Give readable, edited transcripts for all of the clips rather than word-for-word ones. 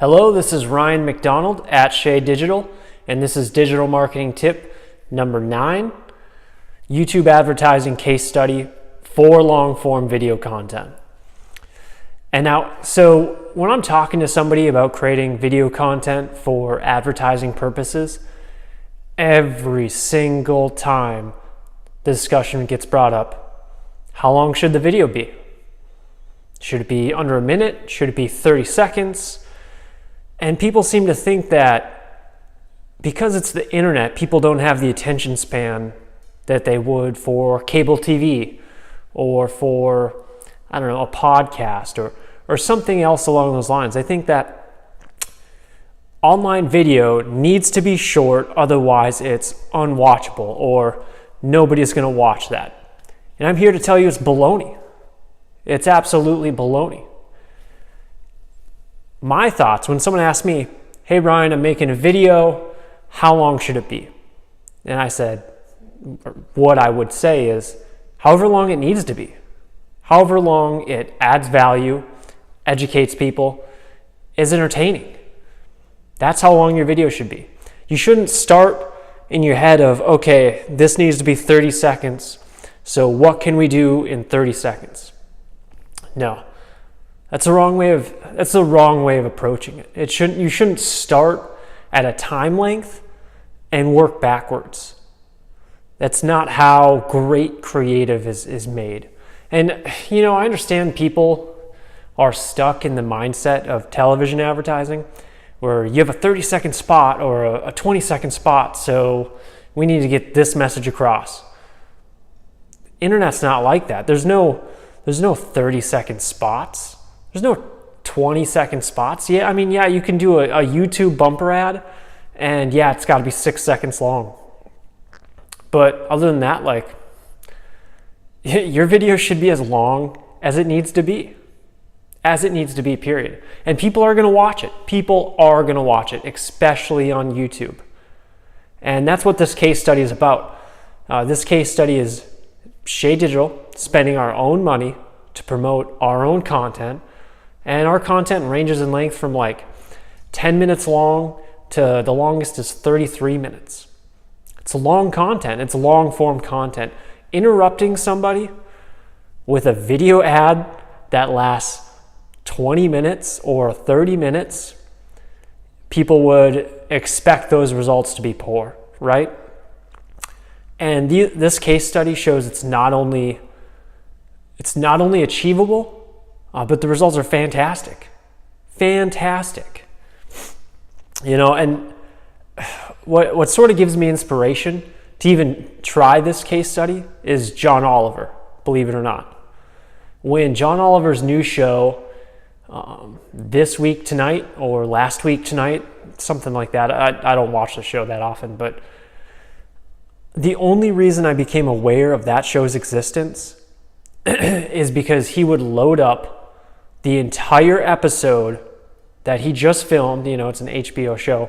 Hello, this is Ryan McDonald at Shea Digital, and this is digital marketing tip number 9, YouTube advertising case study for long form video content. And now, so when I'm talking to somebody about creating video content for advertising purposes, every single time the discussion gets brought up, how long should the video be? Should it be under a minute? Should it be 30 seconds? And people seem to think that because it's the internet, people don't have the attention span that they would for cable TV or for, I don't know, a podcast or something else along those lines. I think that online video needs to be short, otherwise it's unwatchable or nobody's going to watch that. And I'm here to tell you it's baloney. It's absolutely baloney. My thoughts, when someone asks me, hey Ryan, I'm making a video, how long should it be? And I said, what I would say is, however long it needs to be. However long it adds value, educates people, is entertaining. That's how long your video should be. You shouldn't start in your head of, okay, this needs to be 30 seconds, so what can we do in 30 seconds? No. That's the wrong way of approaching it. You shouldn't start at a time length and work backwards. That's not how great creative is made. And I understand people are stuck in the mindset of television advertising where you have a 30-second spot or a 20-second spot, so we need to get this message across. Internet's not like that. There's no 30-second spots. There's no 20-second spots. Yeah, you can do a YouTube bumper ad, and yeah, it's got to be 6 seconds long. But other than that, your video should be as long as it needs to be. As it needs to be, period. And people are going to watch it. People are going to watch it, especially on YouTube. And that's what this case study is about. This case study is Shea Digital spending our own money to promote our own content. And our content ranges in length from 10 minutes long to the longest is 33 minutes. It's long content. It's long form content. Interrupting somebody with a video ad that lasts 20 minutes or 30 minutes, people would expect those results to be poor, right? And this case study shows it's not only achievable, but the results are fantastic. Fantastic. And what sort of gives me inspiration to even try this case study is John Oliver, believe it or not. When John Oliver's new show, This Week Tonight or Last Week Tonight, something like that, I don't watch the show that often, but the only reason I became aware of that show's existence is because he would load up the entire episode that he just filmed, it's an HBO show,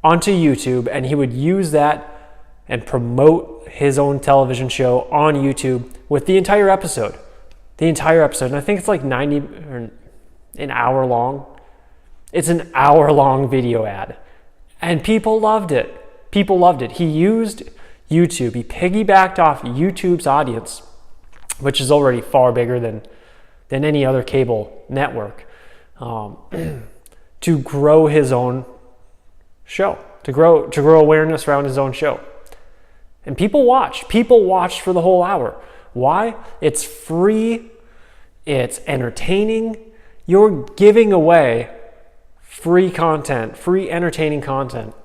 onto YouTube, and he would use that and promote his own television show on YouTube with the entire episode. And I think it's 90 or an hour long. It's an hour-long video ad. And people loved it. He used YouTube. He piggybacked off YouTube's audience, which is already far bigger than any other cable network, to grow his own show, to grow awareness around his own show. And people watched for the whole hour. Why? It's free, it's entertaining. You're giving away free content, free entertaining content.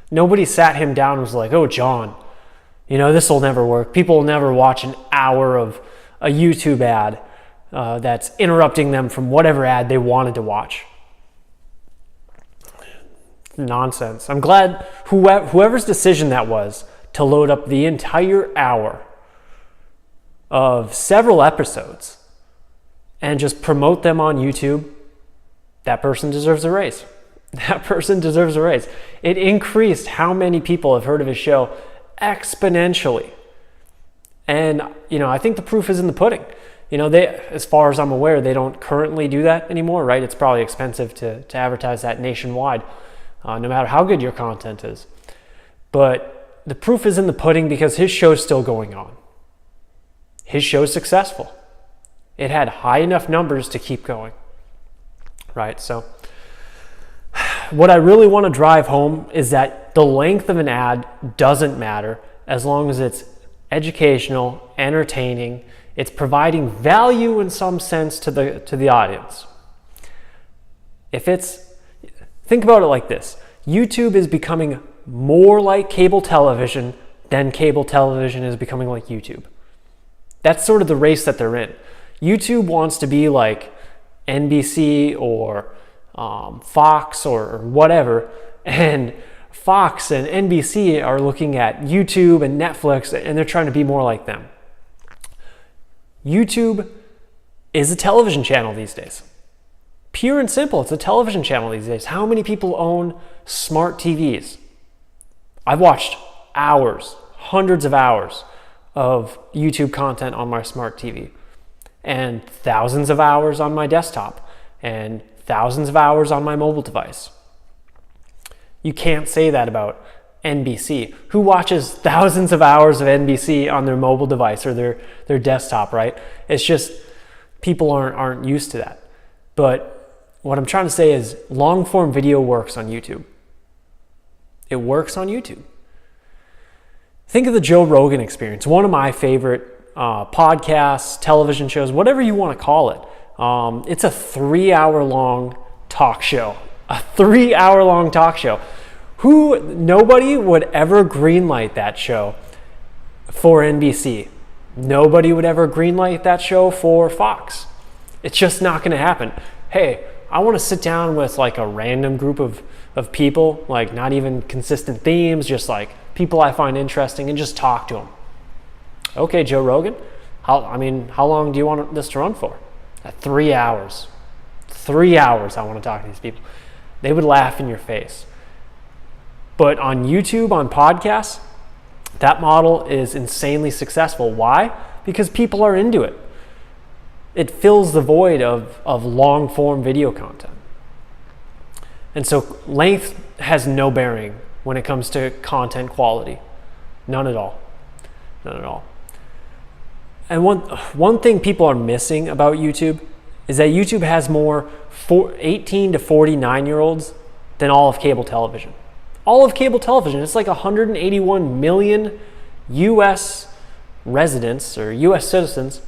Nobody sat him down and was like, oh, John, this will never work. People will never watch an hour of a YouTube ad that's interrupting them from whatever ad they wanted to watch. Nonsense. I'm glad whoever's decision that was to load up the entire hour of several episodes and just promote them on YouTube, that person deserves a raise. That person deserves a raise. It increased how many people have heard of his show exponentially. And, I think the proof is in the pudding. They, as far as I'm aware, they don't currently do that anymore, right? It's probably expensive to advertise that nationwide, no matter how good your content is. But the proof is in the pudding because his show's still going on. His show's successful. It had high enough numbers to keep going, right? So what I really want to drive home is that the length of an ad doesn't matter as long as it's educational, entertaining, it's providing value in some sense to the audience. Think about it like this. YouTube is becoming more like cable television than cable television is becoming like YouTube. That's sort of the race that they're in. YouTube wants to be like NBC or Fox or whatever, and Fox and NBC are looking at YouTube and Netflix, and they're trying to be more like them. YouTube is a television channel these days. Pure and simple, it's a television channel these days. How many people own smart TVs? I've watched hours, hundreds of hours of YouTube content on my smart TV, and thousands of hours on my desktop, and thousands of hours on my mobile device. You can't say that about NBC. Who watches thousands of hours of NBC on their mobile device or their desktop, right? It's just people aren't used to that. But what I'm trying to say is long form video works on YouTube. It works on YouTube. Think of the Joe Rogan Experience, one of my favorite podcasts, television shows, whatever you want to call it. It's a 3-hour long talk show. A 3-hour long talk show. Nobody would ever greenlight that show for NBC. Nobody would ever greenlight that show for Fox. It's just not going to happen. Hey, I want to sit down with like a random group of people, like not even consistent themes, just like people I find interesting, and just talk to them. Okay, Joe Rogan, how long do you want this to run for? 3 hours. 3 hours I want to talk to these people. They would laugh in your face. But on YouTube, on podcasts, that model is insanely successful. Why? Because people are into it. It fills the void of long form video content. And so length has no bearing when it comes to content quality. None at all. None at all. And one thing people are missing about YouTube is that YouTube has more 18 to 49-year-olds than all of cable television. All of cable television, it's like 181 million US residents or US citizens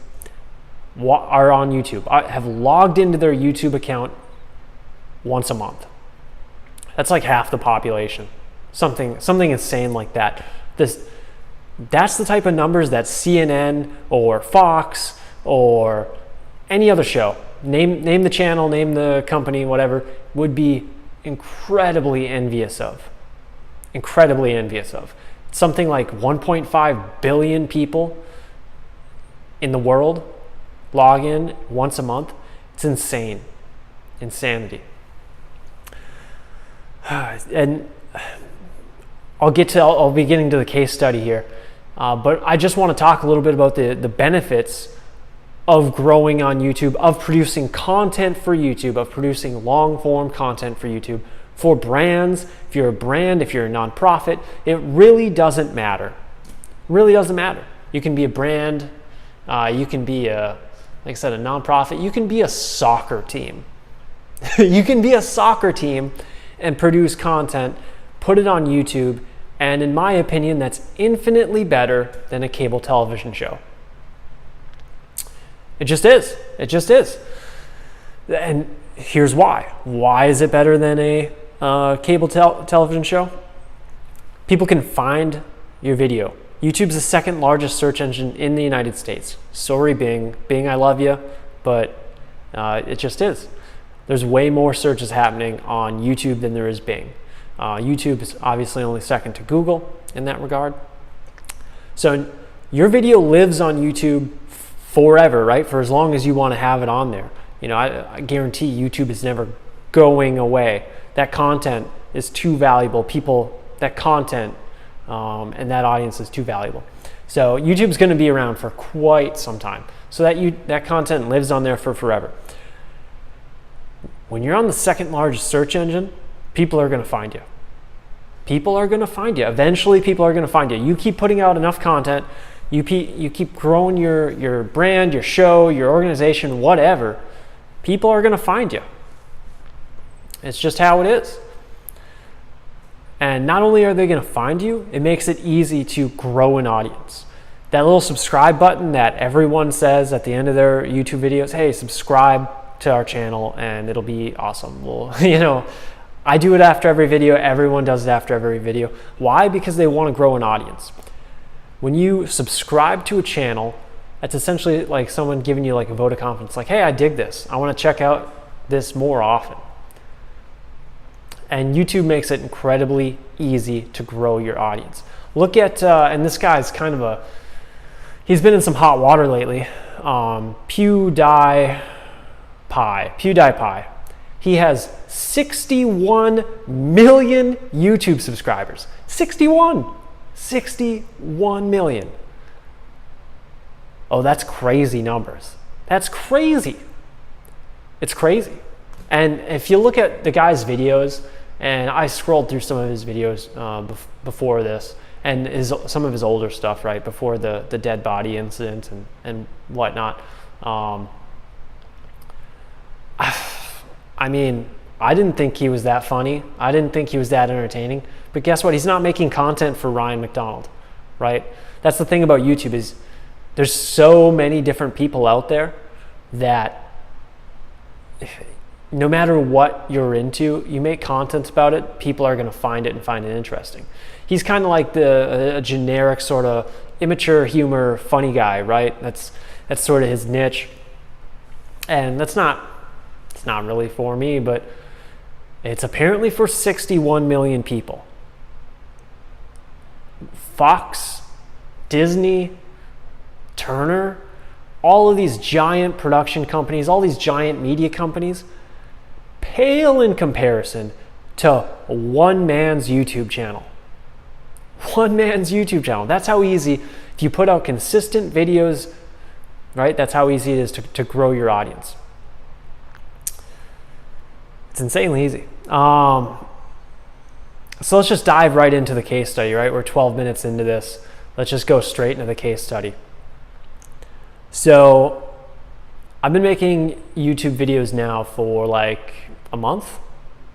are on YouTube, have logged into their YouTube account once a month. That's like half the population. Something insane like that. That's the type of numbers that CNN or Fox or any other show, name the channel, name the company, whatever, would be incredibly envious of. Incredibly envious of. Something like 1.5 billion people in the world log in once a month. It's insane. Insanity. And I'll be getting to the case study here, but I just want to talk a little bit about the benefits of growing on YouTube, of producing content for YouTube, of producing long form content for YouTube. For brands, if you're a brand, if you're a nonprofit, it really doesn't matter. Really doesn't matter. You can be a brand, you can be like I said, a nonprofit, you can be a soccer team. You can be a soccer team and produce content, put it on YouTube, and in my opinion, that's infinitely better than a cable television show. It just is. It just is. And here's why. Why is it better than a cable television show? People can find your video. YouTube's the second largest search engine in the United States. Sorry, Bing. Bing, I love you, but it just is. There's way more searches happening on YouTube than there is Bing. YouTube is obviously only second to Google in that regard. So your video lives on YouTube forever, right? For as long as you want to have it on there. I guarantee YouTube is never going away. That content is too valuable. That content and that audience is too valuable. So YouTube's going to be around for quite some time. So that content lives on there for forever. When you're on the second largest search engine, people are going to find you. People are going to find you. Eventually, people are going to find you. You keep putting out enough content. You keep growing your brand, your show, your organization, whatever. People are going to find you. It's just how it is. And not only are they going to find you, it makes it easy to grow an audience. That little subscribe button that everyone says at the end of their YouTube videos, hey, subscribe to our channel and it'll be awesome. Well, I do it after every video. Everyone does it after every video. Why? Because they want to grow an audience. When you subscribe to a channel, that's essentially like someone giving you like a vote of confidence. Like, hey, I dig this. I want to check out this more often. And YouTube makes it incredibly easy to grow your audience. Look at, and this guy's kind of he's been in some hot water lately. PewDiePie. He has 61 million YouTube subscribers. 61 million. Oh, that's crazy numbers. That's crazy. It's crazy. And if you look at the guy's videos, and I scrolled through some of his videos before this, and some of his older stuff, right, before the dead body incident and whatnot. I mean, I didn't think he was that funny. I didn't think he was that entertaining. But guess what? He's not making content for Ryan McDonald, right? That's the thing about YouTube is there's so many different people out there that no matter what you're into, you make content about it, people are going to find it and find it interesting. He's kind of like a generic sort of immature humor, funny guy, right? That's sort of his niche. And it's not really for me, but it's apparently for 61 million people. Fox, Disney, Turner, all of these giant production companies, all these giant media companies, pale in comparison to one man's YouTube channel. One man's YouTube channel. That's how easy, if you put out consistent videos, right? That's how easy it is to grow your audience. It's insanely easy. So let's just dive right into the case study, right? We're 12 minutes into this. Let's just go straight into the case study. So I've been making YouTube videos now for like a month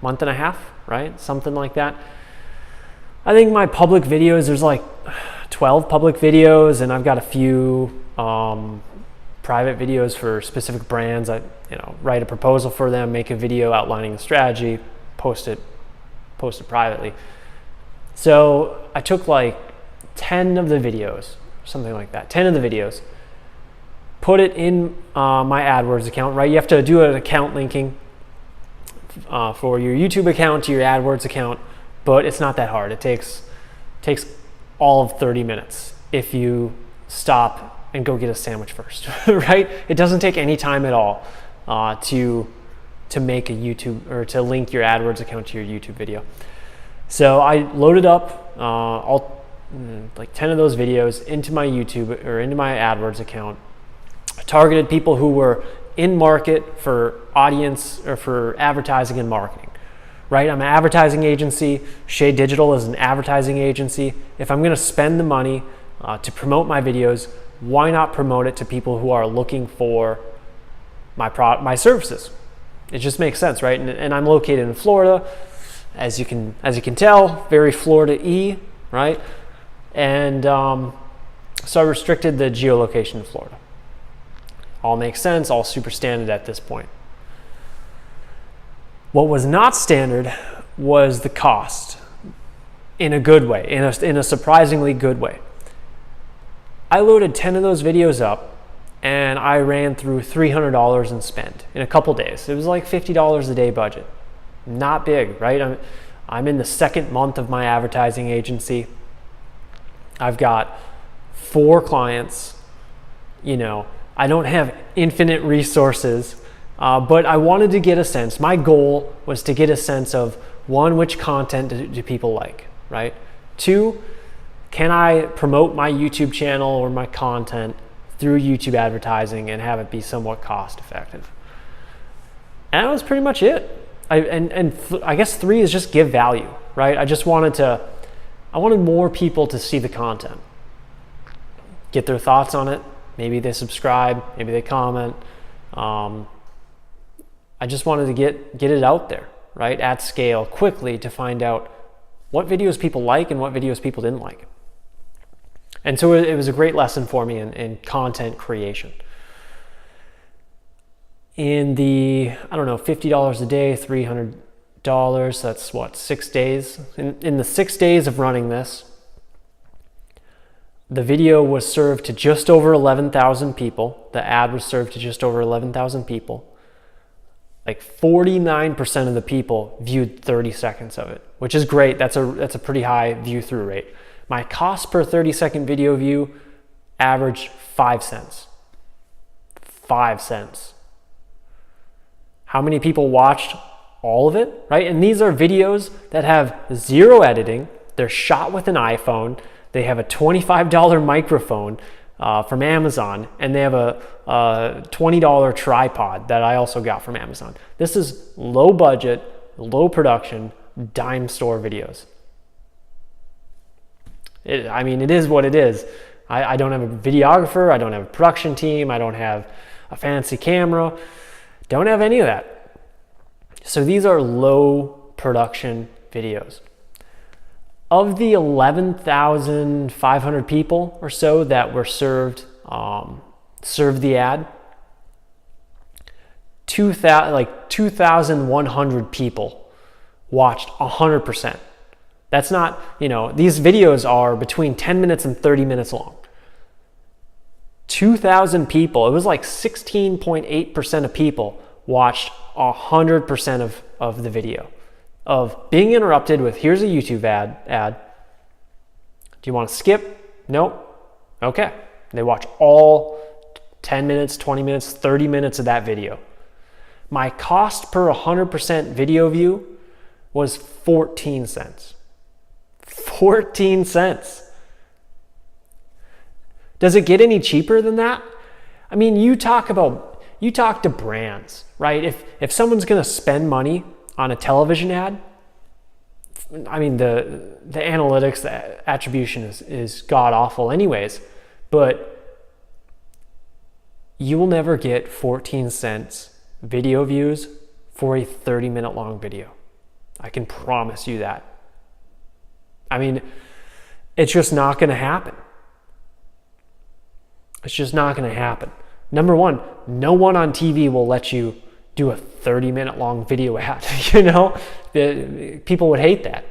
and a half, right? Something like that. I think my public videos, there's like 12 public videos, and I've got a few private videos for specific brands. I write a proposal for them, make a video outlining the strategy, post it privately. So I took like 10 of the videos, something like that, 10 of the videos, put it in my AdWords account, right? You have to do an account linking for your YouTube account to your AdWords account, but it's not that hard. It takes all of 30 minutes if you stop and go get a sandwich first, right? It doesn't take any time at all to make a YouTube or to link your AdWords account to your YouTube video. So I loaded up like 10 of those videos into my YouTube or into my AdWords account. I targeted people who were in market for audience or for advertising and marketing, right? I'm an advertising agency. Shade Digital is an advertising agency. If I'm going to spend the money to promote my videos, why not promote it to people who are looking for my services? It just makes sense, right? And I'm located in Florida, as you can tell, very Florida-y, right? And so I restricted the geolocation to Florida. All makes sense, all super standard at this point. What was not standard was the cost, in a good way, in a surprisingly good way. I loaded 10 of those videos up and I ran through $300 in spend in a couple days. It was like $50 a day budget. Not big, right? I'm in the second month of my advertising agency. I've got 4 clients. I don't have infinite resources, but I wanted to get a sense. My goal was to get a sense of, 1, which content do people like, right? 2, can I promote my YouTube channel or my content through YouTube advertising and have it be somewhat cost effective? And that was pretty much it. I guess 3 is just give value, right? I wanted more people to see the content, get their thoughts on it. Maybe they subscribe, maybe they comment. I just wanted to get it out there, right? At scale, quickly, to find out what videos people like and what videos people didn't like. And so it was a great lesson for me in content creation. In the, I don't know, $50 a day, $300, that's what, 6 days? In the 6 days of running this, the video was served to just over 11,000 people. The ad was served to just over 11,000 people. Like 49% of the people viewed 30 seconds of it, which is great. That's a pretty high view through rate. My cost per 30-second video view averaged 5 cents. 5 cents. How many people watched all of it, right? And these are videos that have 0 editing. They're shot with an iPhone. They have a $25 microphone from Amazon, and they have a $20 tripod that I also got from Amazon. This is low budget, low production, dime store videos. It is what it is. I don't have a videographer. I don't have a production team. I don't have a fancy camera. Don't have any of that. So these are low production videos. Of the 11,500 people or so that were served the ad, 2,100 people watched 100%. That's not, these videos are between 10 minutes and 30 minutes long. 2,000 people, it was like 16.8% of people watched 100% of the video. Of being interrupted with, here's a YouTube ad. Do you want to skip? Nope. Okay. They watch all 10 minutes, 20 minutes, 30 minutes of that video. My cost per 100% video view was 14 cents. 14 cents. Does it get any cheaper than that? I mean, you talk to brands, right? If someone's going to spend money on a television ad, I mean, the analytics, the attribution is god-awful anyways, but you will never get 14 cents video views for a 30-minute long video. I can promise you that. I mean, it's just not going to happen. It's just not going to happen. Number one, no one on TV will let you do a 30-minute long video ad. People would hate that.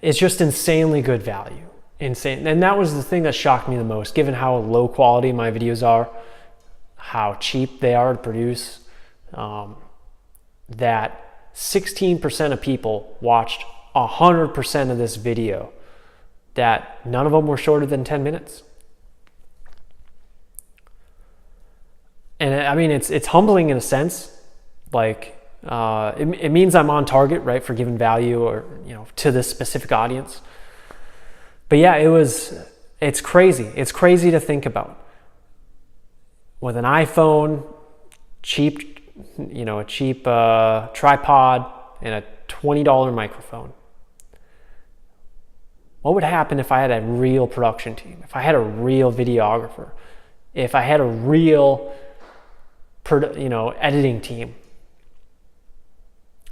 It's just insanely good value. Insane. And that was the thing that shocked me the most, given how low quality my videos are, how cheap they are to produce, that 16% of people watched 100% of this video, that none of them were shorter than 10 minutes. And I mean, it's humbling in a sense. Like, it means I'm on target, right, for giving value or, to this specific audience. But yeah, it's crazy. It's crazy to think about. With an iPhone, a cheap tripod and a $20 microphone. What would happen if I had a real production team? If I had a real videographer? If I had a real editing team?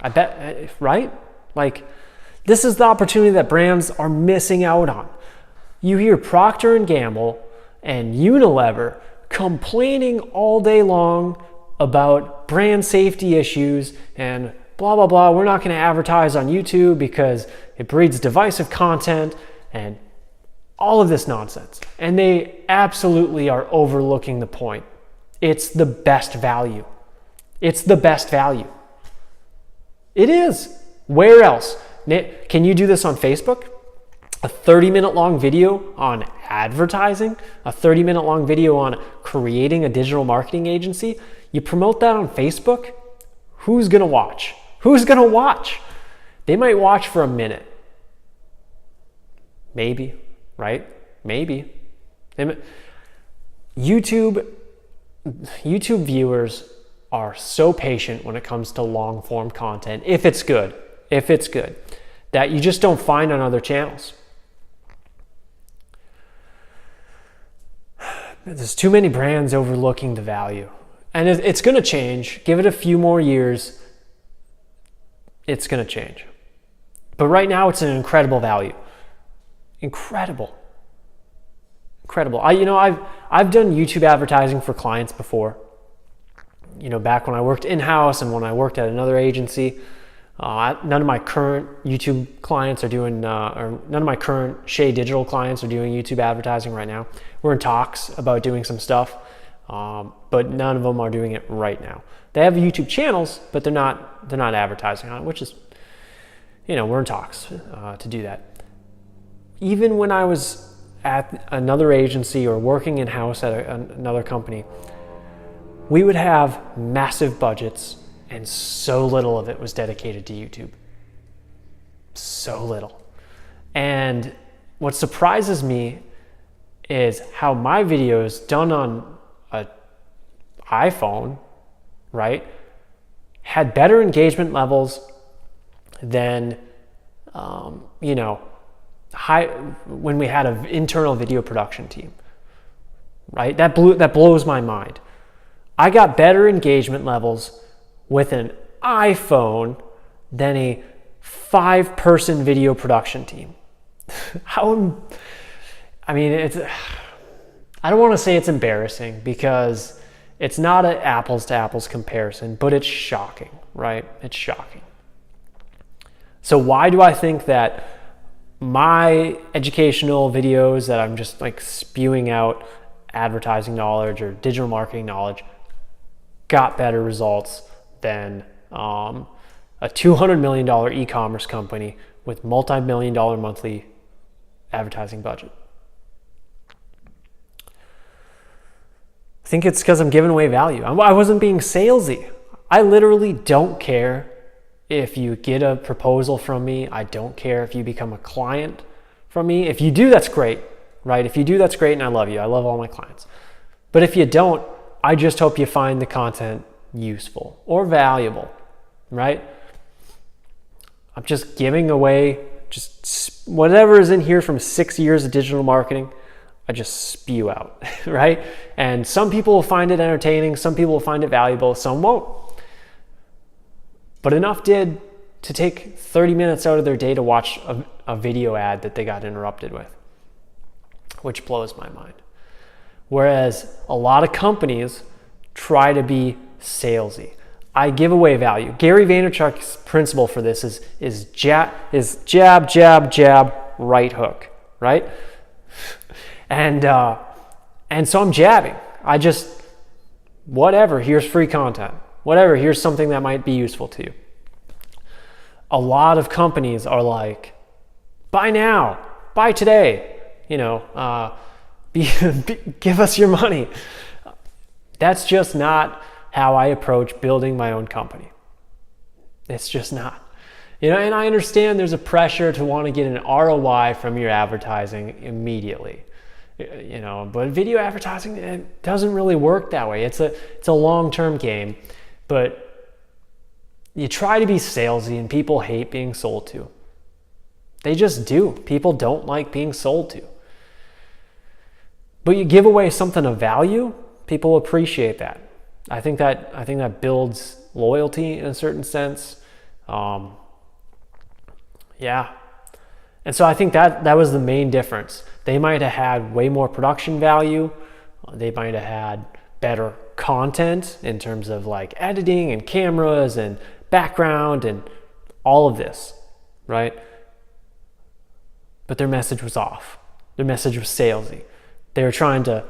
I bet, right? Like, this is the opportunity that brands are missing out on. You hear Procter & Gamble and Unilever complaining all day long about brand safety issues and blah, blah, blah. We're not going to advertise on YouTube because it breeds divisive content and all of this nonsense. And they absolutely are overlooking the point. It's the best value. It's the best value. It is. Where else? Can you do this on Facebook? A 30-minute long video on advertising? A 30-minute long video on creating a digital marketing agency? You promote that on Facebook? Who's going to watch? Who's going to watch? They might watch for a minute. Maybe, right? Maybe. YouTube viewers are so patient when it comes to long form content, if it's good, that you just don't find on other channels. There's too many brands overlooking the value. And it's going to change. Give it a few more years. It's going to change. But right now, it's an incredible value. Incredible. I've done YouTube advertising for clients before. Back when I worked in-house and when I worked at another agency. None of my current YouTube clients are doing, or none of my current Shea Digital clients are doing YouTube advertising right now. We're in talks about doing some stuff, but none of them are doing it right now. They have YouTube channels, but they're not advertising on it, which is, we're in talks to do that. Even when I was at another agency or working in-house at another company, we would have massive budgets and so little of it was dedicated to YouTube. So little. And what surprises me is how my videos done on an iPhone, right, had better engagement levels than, when we had an internal video production team, right? That blows my mind. I got better engagement levels with an iPhone than a 5-person video production team. I don't want to say it's embarrassing because it's not an apples to apples comparison, but it's shocking, right? It's shocking. So why do I think that my educational videos that I'm just like spewing out advertising knowledge or digital marketing knowledge got better results than a $200 million e-commerce company with multi-million-dollar monthly advertising budget? I think it's because I'm giving away value. I wasn't being salesy. I literally don't care if you get a proposal from me. I don't care if you become a client from me. If you do, that's great, right? If you do, that's great, and I love you. I love all my clients. But if you don't, I just hope you find the content useful or valuable, right? I'm just giving away just whatever is in here from 6 years of digital marketing. I just spew out, right? And some people will find it entertaining, some people will find it valuable, some won't. But enough did to take 30 minutes out of their day to watch a video ad that they got interrupted with, which blows my mind. Whereas a lot of companies try to be salesy. I give away value. Gary Vaynerchuk's principle for this is jab, jab, jab, right hook, right? And so I'm jabbing. I just, whatever, here's free content. Whatever, here's something that might be useful to you. A lot of companies are like, buy now, buy today, give us your money. That's just not how I approach building my own company. It's just not. And I understand there's a pressure to want to get an ROI from your advertising immediately. But video advertising, it doesn't really work that way. It's a long-term game, but you try to be salesy and people hate being sold to. They just do. People don't like being sold to. But you give away something of value, people appreciate that. I think that builds loyalty in a certain sense. Yeah. And so I think that was the main difference. They might have had way more production value. They might have had better content in terms of like editing and cameras and background and all of this, right? But their message was off. Their message was salesy. They weren't trying to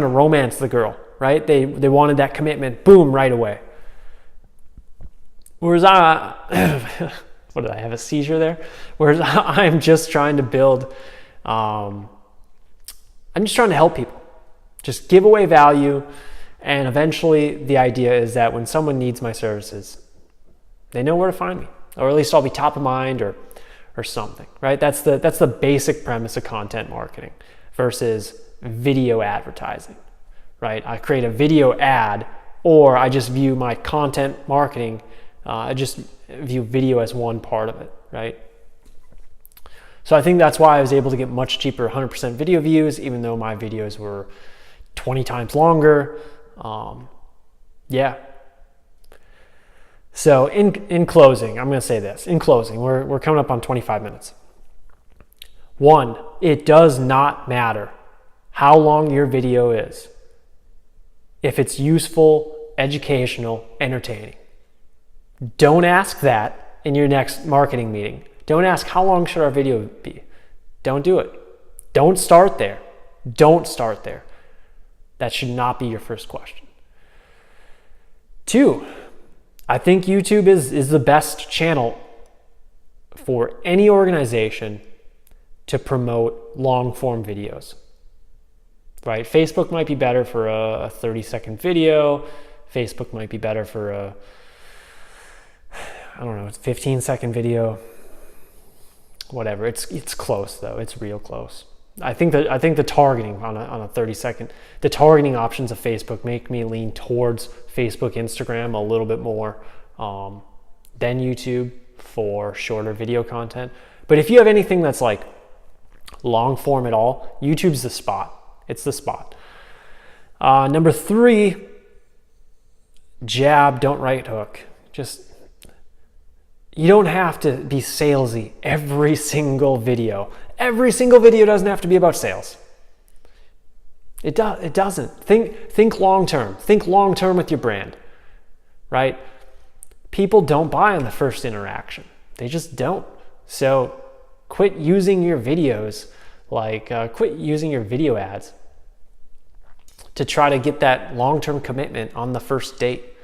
romance the girl, right? They wanted that commitment, boom, right away. Whereas what did I have, a seizure there? Whereas I'm just trying to build, I'm just trying to help people. Just give away value, and eventually the idea is that when someone needs my services, they know where to find me, or at least I'll be top of mind, or or something, right? That's the basic premise of content marketing versus video advertising, right? I create a video ad, or I just view my content marketing, I just view video as one part of it, right? So I think that's why I was able to get much cheaper 100% video views, even though my videos were 20 times longer. Yeah. So in closing, I'm going to say this. In closing, we're coming up on 25 minutes. One, it does not matter how long your video is if it's useful, educational, entertaining. Don't ask that in your next marketing meeting. Don't ask how long should our video be. Don't do it. Don't start there. Don't start there. That should not be your first question. Two, I think YouTube is the best channel for any organization to promote long form videos, right? Facebook might be better for a 30-second video. Facebook might be better for a 15-second video. Whatever. It's close though. It's real close. I think the targeting on a 30-second, the targeting options of Facebook make me lean towards Facebook, Instagram a little bit more than YouTube for shorter video content. But if you have anything that's like long form at all, YouTube's the spot. It's the spot. Number 3, jab, don't right hook. You don't have to be salesy every single video. Every single video doesn't have to be about sales. It doesn't. Think long term. Think long term with your brand, right? People don't buy on the first interaction. They just don't. So quit using your videos, quit using your video ads to try to get that long-term commitment on the first date.